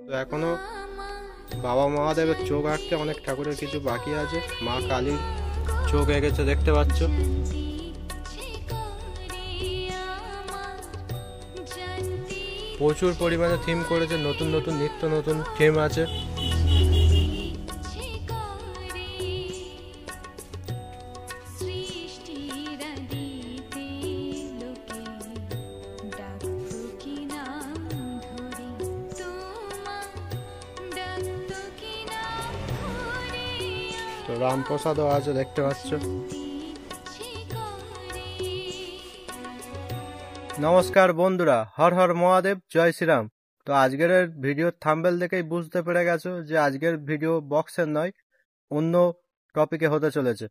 তো এখনো বাবা মহাদেবের চোখ আঁকতে অনেক ঠাকুরের কিছু বাকি আছে। মা কালীর চোখ এঁকেছে দেখতে পাচ্ছ। প্রচুর পরিমাণে থিম করেছে, নতুন নতুন নিত্য নতুন থিম আছে। তো রামপ্রসাদও আছে দেখতে পাচ্ছ। নমস্কার বন্ধুরা, হর হর মহাদেব, জয় শ্রীরাম। তো আজকের ভিডিওর থাম্বনেল দেখেই বুঝতে পেরে গেছো যে আজকের ভিডিও বক্সের নয়, অন্য টপিকে হতে চলেছে।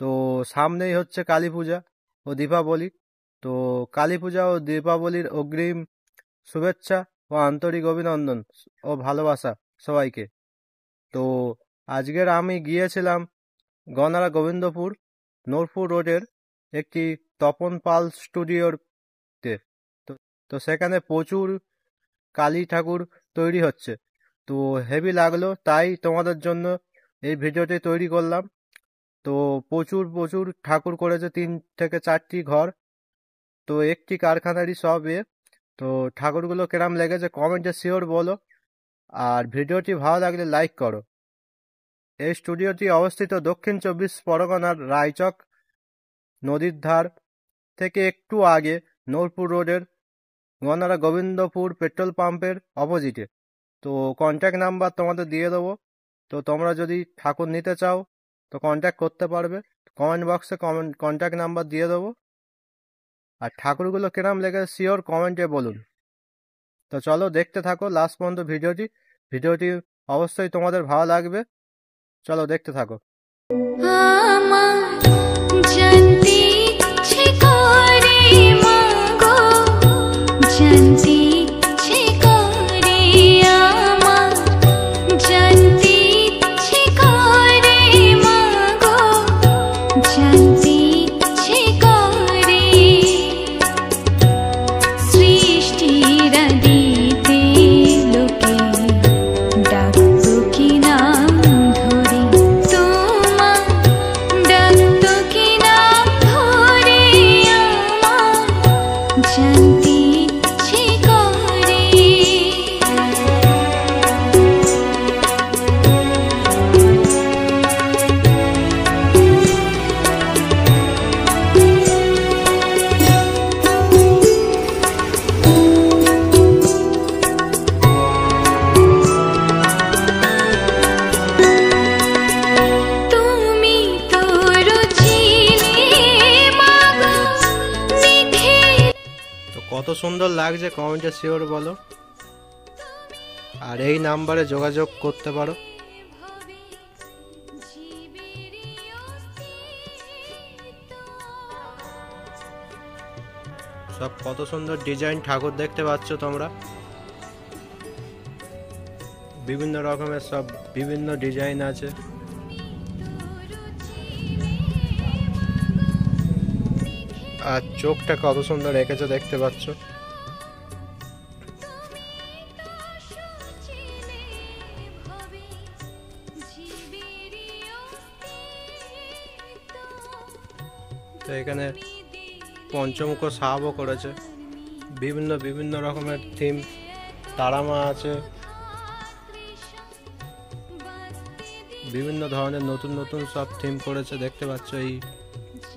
তো সামনেই হচ্ছে কালী পূজা ও দীপাবলি। তো কালী পূজা ও দীপাবলির অগ্রিম শুভেচ্ছা ও আন্তরিক অভিনন্দন ও ভালোবাসা সবাইকে। তো আজকের আমি গিয়েছিলাম গনারা গোবিন্দপুর নূরপুর রোডের একটি তপন পাল স্টুডিওতে। তো সেখানে প্রচুর কালী ঠাকুর তৈরি হচ্ছে। তো হেভি লাগলো, তাই তোমাদের জন্য এই ভিডিওটি তৈরি করলাম। তো প্রচুর প্রচুর ঠাকুর করেছে, 3 থেকে 4টি ঘর। তো একটি কারখানারই সব তো ঠাকুরগুলো কেরাম লেগেছে কমেন্টে শিওর বলো, আর ভিডিওটি ভালো লাগলে লাইক করো। এই স্টুডিওটি অবস্থিত দক্ষিণ 24 পরগনার রায়চক নদীর ধার থেকে একটু আগে নূরপুর রোডের গনারা গোবিন্দপুর পেট্রোল পাম্পের অপোজিটে। তো কন্ট্যাক্ট নাম্বার তোমাদের দিয়ে দেবো। তো তোমরা যদি ঠাকুর নিতে চাও তো কন্ট্যাক্ট করতে পারবে, কমেন্ট বক্সে কন্ট্যাক্ট নাম্বার দিয়ে দেবো। আর ঠাকুরগুলো কিরম লেগে শিওর কমেন্টে বলুন। তো চলো দেখতে থাকো লাস্ট পর্যন্ত ভিডিওটি অবশ্যই তোমাদের ভালো লাগবে। চলো দেখতে থাকো। কত সুন্দর লাগছে কমেন্টে শিওর বলো, আর এই নাম্বারে যোগাযোগ করতে পারো। সব কত সুন্দর ডিজাইন ঠাকুর দেখতে পাচ্ছ তোমরা, বিভিন্ন রকমের সব বিভিন্ন ডিজাইন আছে। আর চোখটা কত সুন্দর রেখেছে দেখতে পাচ্ছ। তো এখানে পঞ্চমুখ সাহাবও করেছে, বিভিন্ন বিভিন্ন রকমের থিম। তারামা আছে, বিভিন্ন ধরনের নতুন নতুন সব থিম করেছে দেখতে পাচ্ছ এই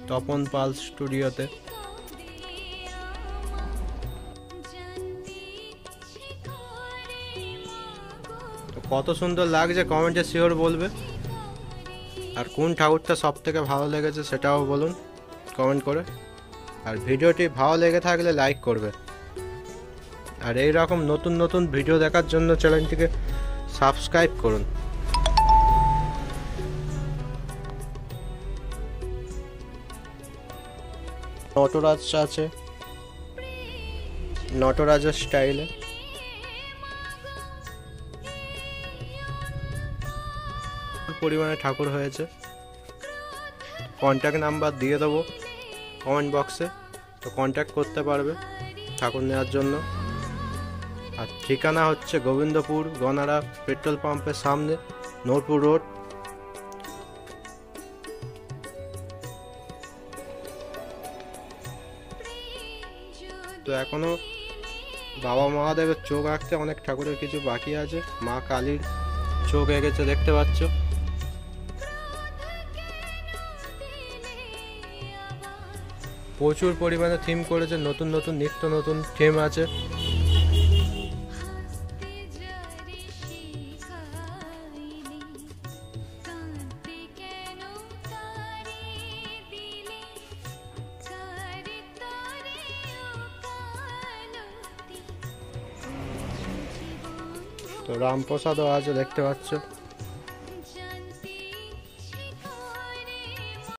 তপন পাল স্টুডিওতে। কত সুন্দর লাগছে কমেন্টে শিওর বলবে, আর কোন ঠাকুরটা সব থেকে ভালো লেগেছে সেটাও বলুন কমেন্ট করে। আর ভিডিওটি ভালো লেগে থাকলে লাইক করবে, আর এই রকম নতুন নতুন ভিডিও দেখার জন্য চ্যানেলটিকে সাবস্ক্রাইব করুন। নটরাজ আছে, নটরাজের স্টাইলে। পরিমাণে ঠাকুর হয়েছে। কন্ট্যাক্ট নাম্বার দিয়ে দেবো কমেন্ট বক্সে, তো কন্ট্যাক্ট করতে পারবে ঠাকুর নেওয়ার জন্য। আর ঠিকানা হচ্ছে গোবিন্দপুর গনারা পেট্রোল পাম্পের সামনে, নূরপুর রোড। তো এখনো বাবা মহাদেবের চোখ আঁকতে অনেক ঠাকুরের কিছু বাকি আছে। মা কালীর চোখ এঁকেছে দেখতে পাচ্ছ। প্রচুর পরিমাণে থিম করেছে, নতুন নতুন নিত্য নতুন থিম আছে। তো রামপ্রসাদও আছে দেখতে পাচ্ছ।